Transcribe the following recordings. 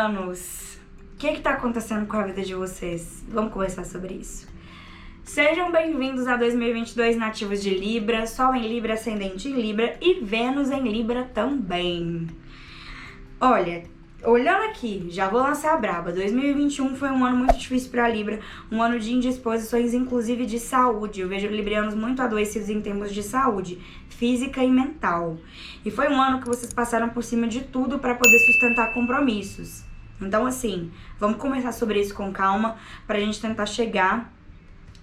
librianos, o que tá acontecendo com a vida de vocês? Vamos conversar sobre isso. Sejam bem-vindos a 2022 nativos de Libra, Sol em Libra, Ascendente em Libra e Vênus em Libra também. Olha, olhando aqui, já vou lançar a braba. 2021 foi um ano muito difícil para Libra, um ano de indisposições, inclusive de saúde. Eu vejo librianos muito adoecidos em termos de saúde física e mental. E foi um ano que vocês passaram por cima de tudo para poder sustentar compromissos. Então, assim, vamos conversar sobre isso com calma pra gente tentar chegar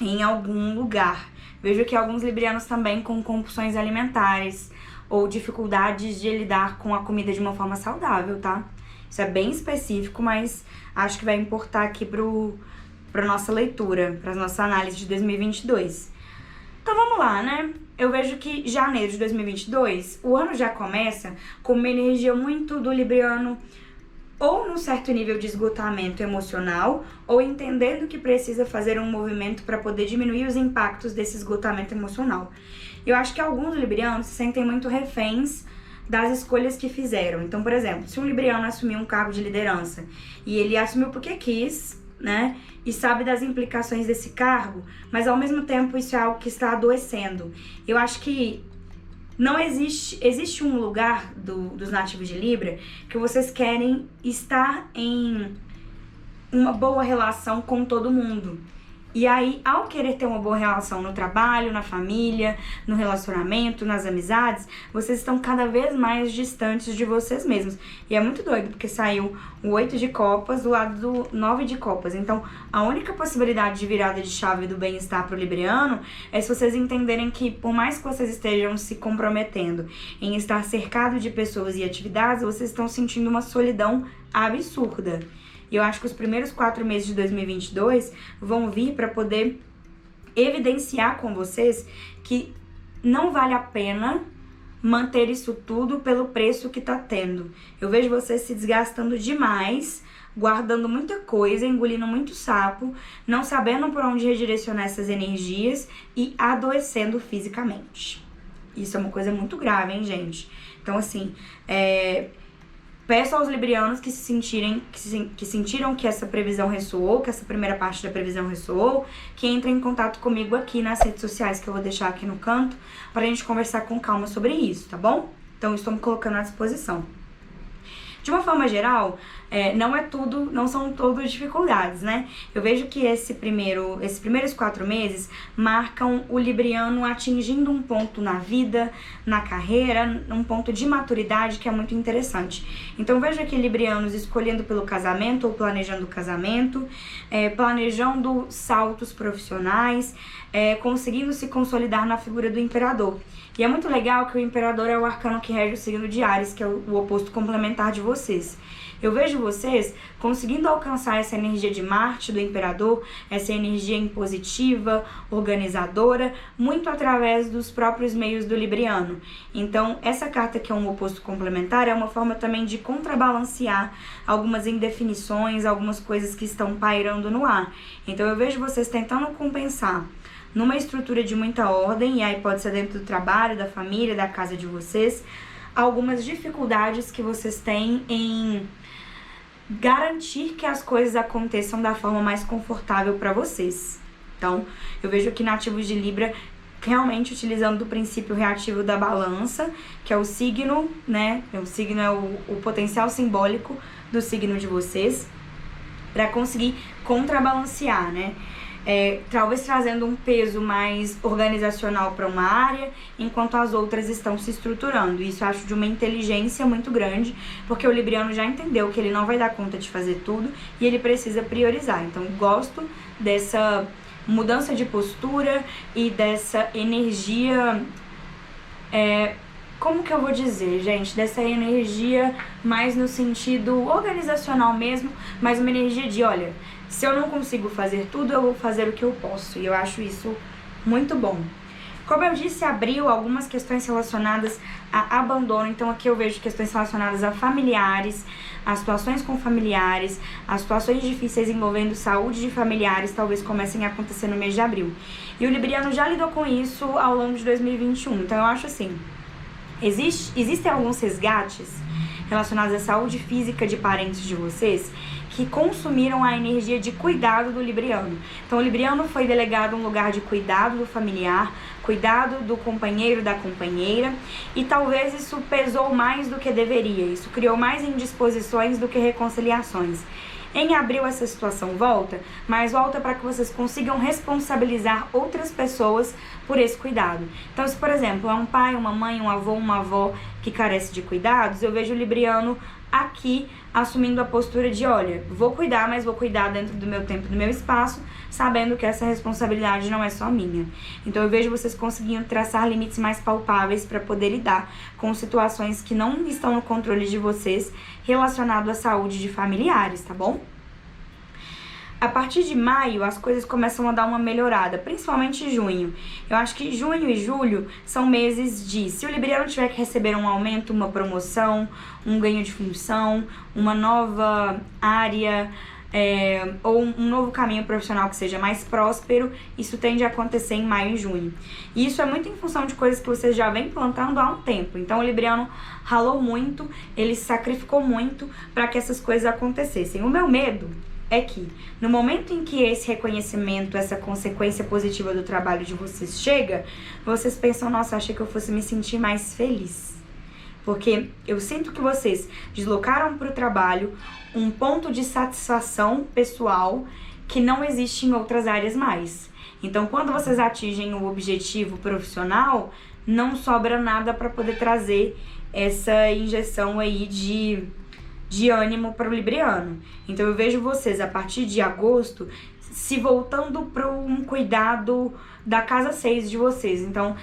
em algum lugar. Vejo que alguns librianos também com compulsões alimentares ou dificuldades de lidar com a comida de uma forma saudável, tá? Isso é bem específico, mas acho que vai importar aqui pra nossa leitura, pra nossa análise de 2022. Então vamos lá, né? Eu vejo que janeiro de 2022, o ano já começa com uma energia muito do libriano ou num certo nível de esgotamento emocional, ou entendendo que precisa fazer um movimento para poder diminuir os impactos desse esgotamento emocional. Eu acho que alguns librianos se sentem muito reféns das escolhas que fizeram. Então, por exemplo, se um libriano assumir um cargo de liderança e ele assumiu porque quis, né, e sabe das implicações desse cargo, mas ao mesmo tempo isso é algo que está adoecendo. Eu acho que não existe um lugar dos nativos de Libra que vocês querem estar em uma boa relação com todo mundo. E aí, ao querer ter uma boa relação no trabalho, na família, no relacionamento, nas amizades, vocês estão cada vez mais distantes de vocês mesmos. E é muito doido, porque saiu o 8 de copas do lado do 9 de copas. Então, a única possibilidade de virada de chave do bem-estar pro libriano é se vocês entenderem que, por mais que vocês estejam se comprometendo em estar cercado de pessoas e atividades, vocês estão sentindo uma solidão absurda. E eu acho que os primeiros 4 meses de 2022 vão vir para poder evidenciar com vocês que não vale a pena manter isso tudo pelo preço que tá tendo. Eu vejo vocês se desgastando demais, guardando muita coisa, engolindo muito sapo, não sabendo por onde redirecionar essas energias e adoecendo fisicamente. Isso é uma coisa muito grave, hein, gente? Então, assim, peço aos librianos que sentiram que essa previsão ressoou, que essa primeira parte da previsão ressoou, que entrem em contato comigo aqui nas redes sociais que eu vou deixar aqui no canto, pra gente conversar com calma sobre isso, tá bom? Então, estou me colocando à disposição. De uma forma geral, não são todas dificuldades, né? Eu vejo que esses primeiros 4 meses marcam o libriano atingindo um ponto na vida, na carreira, um ponto de maturidade que é muito interessante. Então eu vejo aqui librianos escolhendo pelo casamento ou planejando o casamento, planejando saltos profissionais, conseguindo se consolidar na figura do imperador. E é muito legal que o imperador é o arcano que rege o signo de Áries, que é o oposto complementar de vocês. Eu vejo vocês conseguindo alcançar essa energia de Marte, do imperador, essa energia impositiva, organizadora, muito através dos próprios meios do libriano. Então, essa carta que é um oposto complementar é uma forma também de contrabalancear algumas indefinições, algumas coisas que estão pairando no ar. Então, eu vejo vocês tentando compensar numa estrutura de muita ordem, e aí pode ser dentro do trabalho, da família, da casa de vocês, algumas dificuldades que vocês têm em garantir que as coisas aconteçam da forma mais confortável para vocês. Então, eu vejo aqui nativos de Libra realmente utilizando o princípio reativo da balança, que é o signo, né? O signo é o potencial simbólico do signo de vocês, para conseguir contrabalancear, né? Talvez trazendo um peso mais organizacional para uma área, enquanto as outras estão se estruturando. Isso eu acho de uma inteligência muito grande, porque o libriano já entendeu que ele não vai dar conta de fazer tudo e ele precisa priorizar. Então, gosto dessa mudança de postura e dessa energia, como que eu vou dizer, gente? Dessa energia mais no sentido organizacional mesmo, mas uma energia de, olha, se eu não consigo fazer tudo, eu vou fazer o que eu posso. E eu acho isso muito bom. Como eu disse, abriu algumas questões relacionadas a abandono. Então aqui eu vejo questões relacionadas a familiares, a situações com familiares, as situações difíceis envolvendo saúde de familiares talvez comecem a acontecer no mês de abril. E o libriano já lidou com isso ao longo de 2021. Então eu acho assim, existem alguns resgates relacionados à saúde física de parentes de vocês que consumiram a energia de cuidado do libriano. Então o libriano foi delegado um lugar de cuidado do familiar, cuidado do companheiro, da companheira, e talvez isso pesou mais do que deveria, isso criou mais indisposições do que reconciliações. Em abril essa situação volta, mas volta para que vocês consigam responsabilizar outras pessoas por esse cuidado. Então, se por exemplo é um pai, uma mãe, um avô, uma avó que carece de cuidados, eu vejo o libriano aqui assumindo a postura de, olha, vou cuidar, mas vou cuidar dentro do meu tempo, do meu espaço, sabendo que essa responsabilidade não é só minha. Então eu vejo vocês conseguindo traçar limites mais palpáveis para poder lidar com situações que não estão no controle de vocês relacionado à saúde de familiares, tá bom? A partir de maio, as coisas começam a dar uma melhorada, principalmente junho. Eu acho que junho e julho são meses de, se o libriano tiver que receber um aumento, uma promoção, um ganho de função, uma nova área, ou um novo caminho profissional que seja mais próspero, isso tende a acontecer em maio e junho. E isso é muito em função de coisas que vocês já vêm plantando há um tempo. Então o libriano ralou muito, ele se sacrificou muito para que essas coisas acontecessem. O meu medo é que, no momento em que esse reconhecimento, essa consequência positiva do trabalho de vocês chega, vocês pensam, nossa, achei que eu fosse me sentir mais feliz. Porque eu sinto que vocês deslocaram para o trabalho um ponto de satisfação pessoal que não existe em outras áreas mais. Então, quando vocês atingem o objetivo profissional, não sobra nada para poder trazer essa injeção aí de ânimo para o libriano. Então eu vejo vocês a partir de agosto se voltando para um cuidado da casa 6 de vocês. Então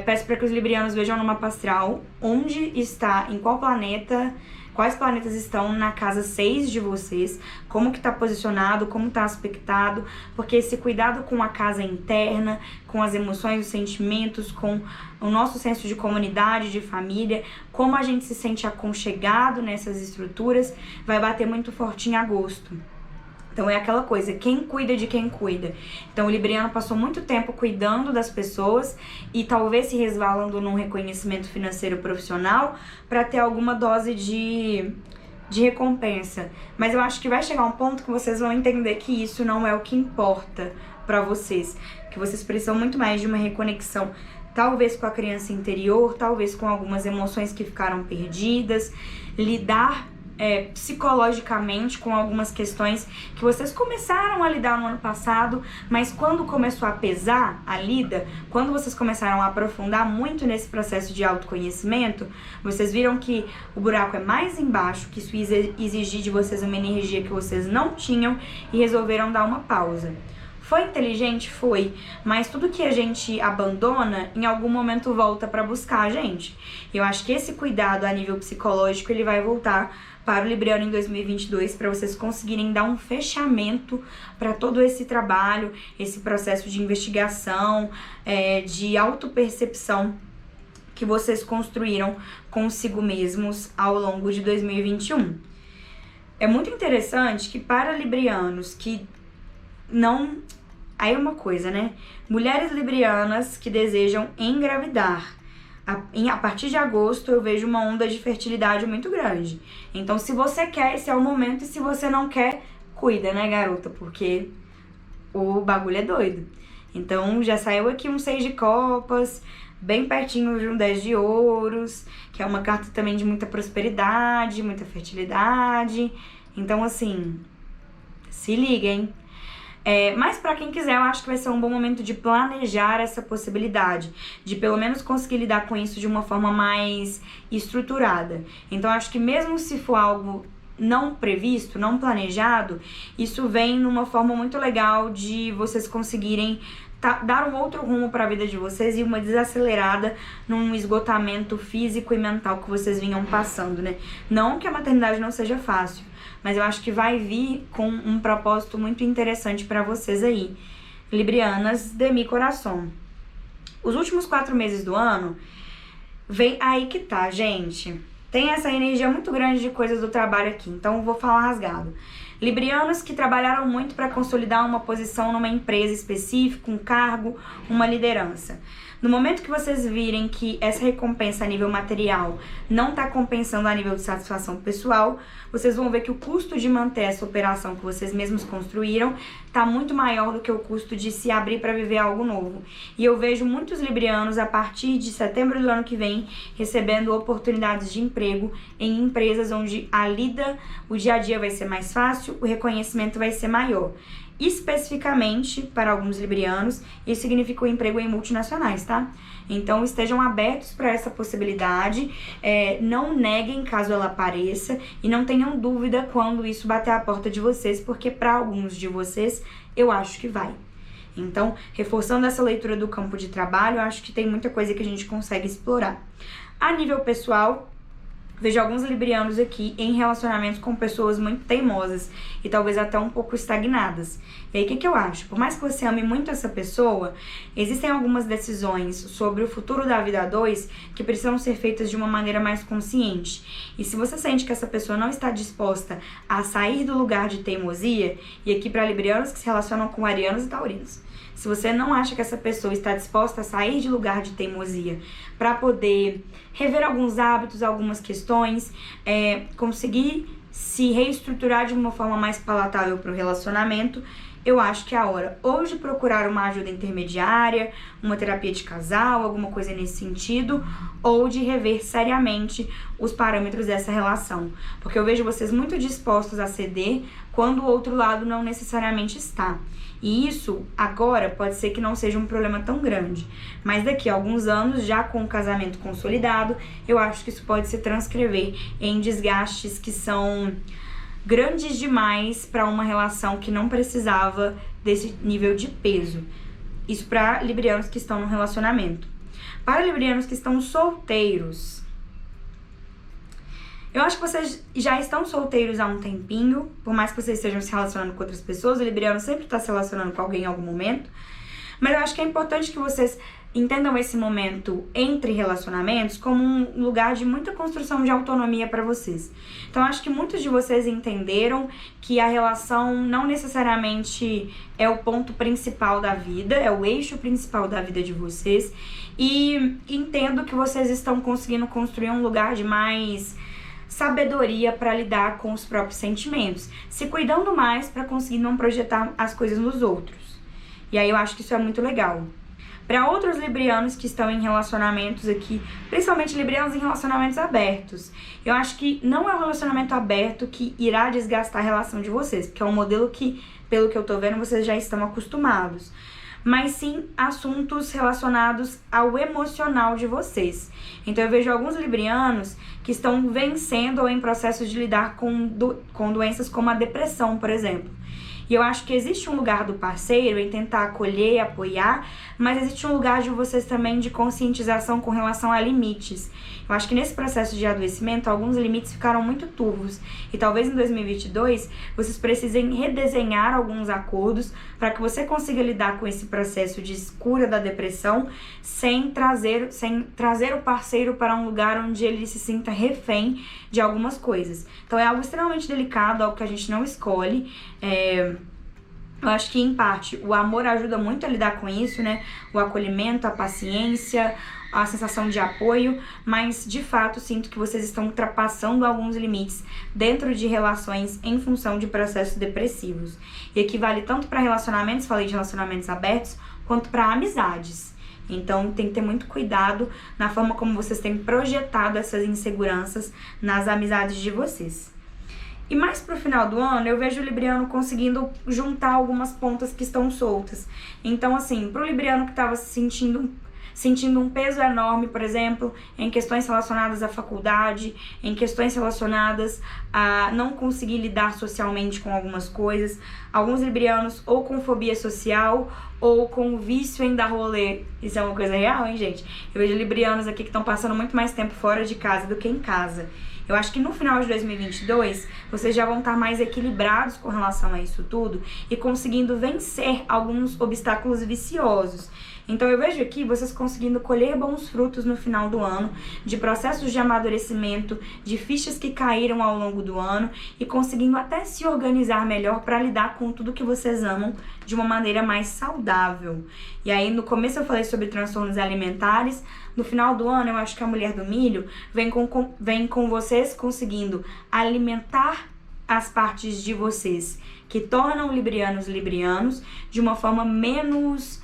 peço para que os librianos vejam no mapa astral onde está, em qual planeta, quais planetas estão na casa 6 de vocês, como que está posicionado, como está aspectado, porque esse cuidado com a casa interna, com as emoções, os sentimentos, com o nosso senso de comunidade, de família, como a gente se sente aconchegado nessas estruturas, vai bater muito forte em agosto. Então é aquela coisa, quem cuida de quem cuida. Então o libriano passou muito tempo cuidando das pessoas e talvez se resvalando num reconhecimento financeiro profissional para ter alguma dose de recompensa. Mas eu acho que vai chegar um ponto que vocês vão entender que isso não é o que importa para vocês. Que vocês precisam muito mais de uma reconexão, talvez com a criança interior, talvez com algumas emoções que ficaram perdidas, lidar psicologicamente com algumas questões que vocês começaram a lidar no ano passado, mas quando começou a pesar a lida, quando vocês começaram a aprofundar muito nesse processo de autoconhecimento, vocês viram que o buraco é mais embaixo, que isso ia exigir de vocês uma energia que vocês não tinham e resolveram dar uma pausa. Foi inteligente? Foi, mas tudo que a gente abandona, em algum momento volta para buscar a gente. Eu acho que esse cuidado a nível psicológico, ele vai voltar para o libriano em 2022, para vocês conseguirem dar um fechamento para todo esse trabalho, esse processo de investigação, de autopercepção que vocês construíram consigo mesmos ao longo de 2021. É muito interessante que para librianos que não... Aí é uma coisa, né? Mulheres librianas que desejam engravidar. A partir de agosto eu vejo uma onda de fertilidade muito grande. Então se você quer, esse é o momento. E se você não quer, cuida, né, garota? Porque o bagulho é doido. Então já saiu aqui um 6 de copas, bem pertinho de um 10 de ouros, que é uma carta também de muita prosperidade, muita fertilidade. Então assim, se liguem. Mas para quem quiser, eu acho que vai ser um bom momento de planejar essa possibilidade, de pelo menos conseguir lidar com isso de uma forma mais estruturada. Então acho que mesmo se for algo não previsto, não planejado, isso vem numa forma muito legal de vocês conseguirem dar um outro rumo para a vida de vocês e uma desacelerada num esgotamento físico e mental que vocês vinham passando, né? Não que a maternidade não seja fácil, mas eu acho que vai vir com um propósito muito interessante para vocês aí, librianas de mi coração. Os últimos 4 meses do ano, vem aí que tá, gente. Tem essa energia muito grande de coisas do trabalho aqui, então eu vou falar rasgado. Librianos que trabalharam muito para consolidar uma posição numa empresa específica, um cargo, uma liderança. No momento que vocês virem que essa recompensa a nível material não está compensando a nível de satisfação pessoal, vocês vão ver que o custo de manter essa operação que vocês mesmos construíram está muito maior do que o custo de se abrir para viver algo novo. E eu vejo muitos librianos, a partir de setembro do ano que vem, recebendo oportunidades de emprego em empresas onde a lida, o dia a dia vai ser mais fácil, o reconhecimento vai ser maior. Especificamente, para alguns librianos, isso significa o emprego em multinacionais, tá? Então, estejam abertos para essa possibilidade, não neguem caso ela apareça e não tenham dúvida quando isso bater a porta de vocês, porque para alguns de vocês, eu acho que vai. Então, reforçando essa leitura do campo de trabalho, eu acho que tem muita coisa que a gente consegue explorar. A nível pessoal, vejo alguns librianos aqui em relacionamentos com pessoas muito teimosas e talvez até um pouco estagnadas. E aí, o que eu acho? Por mais que você ame muito essa pessoa, existem algumas decisões sobre o futuro da vida a dois que precisam ser feitas de uma maneira mais consciente. E se você sente que essa pessoa não está disposta a sair do lugar de teimosia, e aqui para librianos que se relacionam com arianos e taurinos, se você não acha que essa pessoa está disposta a sair de lugar de teimosia para poder rever alguns hábitos, algumas questões, conseguir se reestruturar de uma forma mais palatável para o relacionamento, eu acho que é a hora ou de procurar uma ajuda intermediária, uma terapia de casal, alguma coisa nesse sentido, ou de rever seriamente os parâmetros dessa relação. Porque eu vejo vocês muito dispostos a ceder quando o outro lado não necessariamente está. E isso, agora, pode ser que não seja um problema tão grande. Mas daqui a alguns anos, já com o casamento consolidado, eu acho que isso pode se transcrever em desgastes que são grandes demais para uma relação que não precisava desse nível de peso. Isso para librianos que estão no relacionamento. Para librianos que estão solteiros, eu acho que vocês já estão solteiros há um tempinho, por mais que vocês estejam se relacionando com outras pessoas, o libriano sempre está se relacionando com alguém em algum momento, mas eu acho que é importante que vocês entendam esse momento entre relacionamentos como um lugar de muita construção de autonomia para vocês. Então, acho que muitos de vocês entenderam que a relação não necessariamente é o ponto principal da vida, é o eixo principal da vida de vocês, e entendo que vocês estão conseguindo construir um lugar de mais sabedoria para lidar com os próprios sentimentos, se cuidando mais para conseguir não projetar as coisas nos outros. E aí eu acho que isso é muito legal. Para outros librianos que estão em relacionamentos aqui, principalmente librianos em relacionamentos abertos, eu acho que não é um relacionamento aberto que irá desgastar a relação de vocês, porque é um modelo que, pelo que eu tô vendo, vocês já estão acostumados. Mas sim assuntos relacionados ao emocional de vocês. Então eu vejo alguns librianos que estão vencendo ou em processos de lidar com doenças como a depressão, por exemplo. E eu acho que existe um lugar do parceiro em tentar acolher, apoiar, mas existe um lugar de vocês também de conscientização com relação a limites. Eu acho que nesse processo de adoecimento, alguns limites ficaram muito turvos. E talvez em 2022, vocês precisem redesenhar alguns acordos para que você consiga lidar com esse processo de cura da depressão sem trazer o parceiro para um lugar onde ele se sinta refém de algumas coisas. Então é algo extremamente delicado, algo que a gente não escolhe. Eu acho que, em parte, o amor ajuda muito a lidar com isso, né? O acolhimento, a paciência, a sensação de apoio, mas, de fato, sinto que vocês estão ultrapassando alguns limites dentro de relações em função de processos depressivos. E aqui vale tanto para relacionamentos, falei de relacionamentos abertos, quanto para amizades. Então, tem que ter muito cuidado na forma como vocês têm projetado essas inseguranças nas amizades de vocês. E mais pro final do ano, eu vejo o libriano conseguindo juntar algumas pontas que estão soltas. Então, assim, pro libriano que estava se sentindo um peso enorme, por exemplo, em questões relacionadas à faculdade, em questões relacionadas a não conseguir lidar socialmente com algumas coisas, alguns librianos ou com fobia social ou com vício em dar rolê. Isso é uma coisa real, hein, gente? Eu vejo librianos aqui que estão passando muito mais tempo fora de casa do que em casa. Eu acho que no final de 2022, vocês já vão estar mais equilibrados com relação a isso tudo e conseguindo vencer alguns obstáculos viciosos. Então eu vejo aqui vocês conseguindo colher bons frutos no final do ano, de processos de amadurecimento, de fichas que caíram ao longo do ano e conseguindo até se organizar melhor para lidar com tudo que vocês amam de uma maneira mais saudável. E aí no começo eu falei sobre transtornos alimentares. No final do ano, eu acho que a Mulher do Milho vem com vocês conseguindo alimentar as partes de vocês que tornam librianos de uma forma menos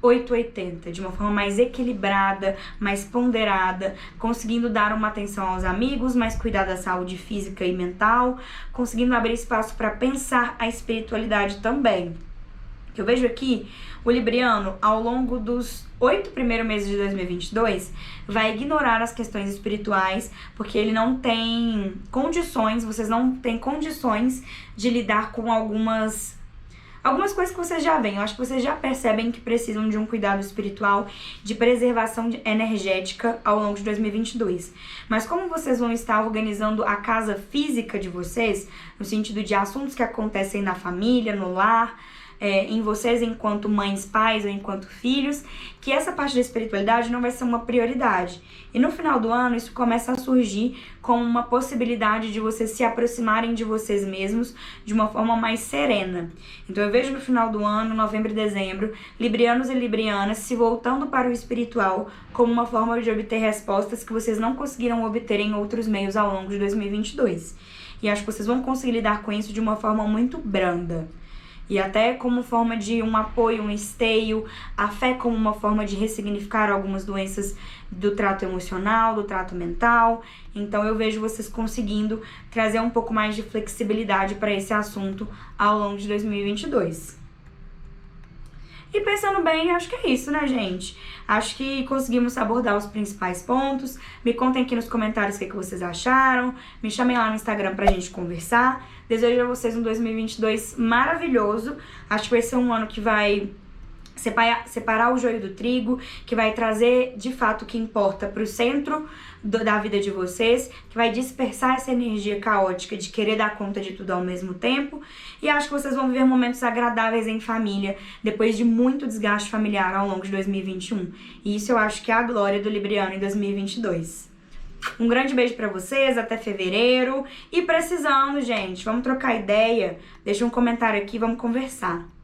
880, de uma forma mais equilibrada, mais ponderada, conseguindo dar uma atenção aos amigos, mas cuidar da saúde física e mental, conseguindo abrir espaço para pensar a espiritualidade também. Eu vejo aqui o libriano, ao longo dos 8 primeiros meses de 2022, vai ignorar as questões espirituais, porque ele não tem condições, vocês não têm condições de lidar com algumas coisas que vocês já veem. Eu acho que vocês já percebem que precisam de um cuidado espiritual, de preservação energética ao longo de 2022. Mas como vocês vão estar organizando a casa física de vocês, no sentido de assuntos que acontecem na família, no lar, em vocês enquanto mães, pais ou enquanto filhos, que essa parte da espiritualidade não vai ser uma prioridade. E no final do ano isso começa a surgir como uma possibilidade de vocês se aproximarem de vocês mesmos de uma forma mais serena. Então eu vejo no final do ano, novembro e dezembro, librianos e librianas se voltando para o espiritual como uma forma de obter respostas que vocês não conseguiram obter em outros meios ao longo de 2022. E acho que vocês vão conseguir lidar com isso de uma forma muito branda. E até como forma de um apoio, um esteio, a fé como uma forma de ressignificar algumas doenças do trato emocional, do trato mental. Então eu vejo vocês conseguindo trazer um pouco mais de flexibilidade para esse assunto ao longo de 2022. E pensando bem, acho que é isso, né, gente? Acho que conseguimos abordar os principais pontos. Me contem aqui nos comentários o que vocês acharam. Me chamem lá no Instagram pra gente conversar. Desejo a vocês um 2022 maravilhoso. Acho que vai ser um ano que vai separar o joio do trigo, que vai trazer de fato o que importa pro centro da vida de vocês, que vai dispersar essa energia caótica de querer dar conta de tudo ao mesmo tempo. E acho que vocês vão viver momentos agradáveis em família, depois de muito desgaste familiar ao longo de 2021. E isso eu acho que é a glória do libriano em 2022. Um grande beijo pra vocês, até fevereiro. E precisando, gente, vamos trocar ideia? Deixa um comentário aqui, vamos conversar.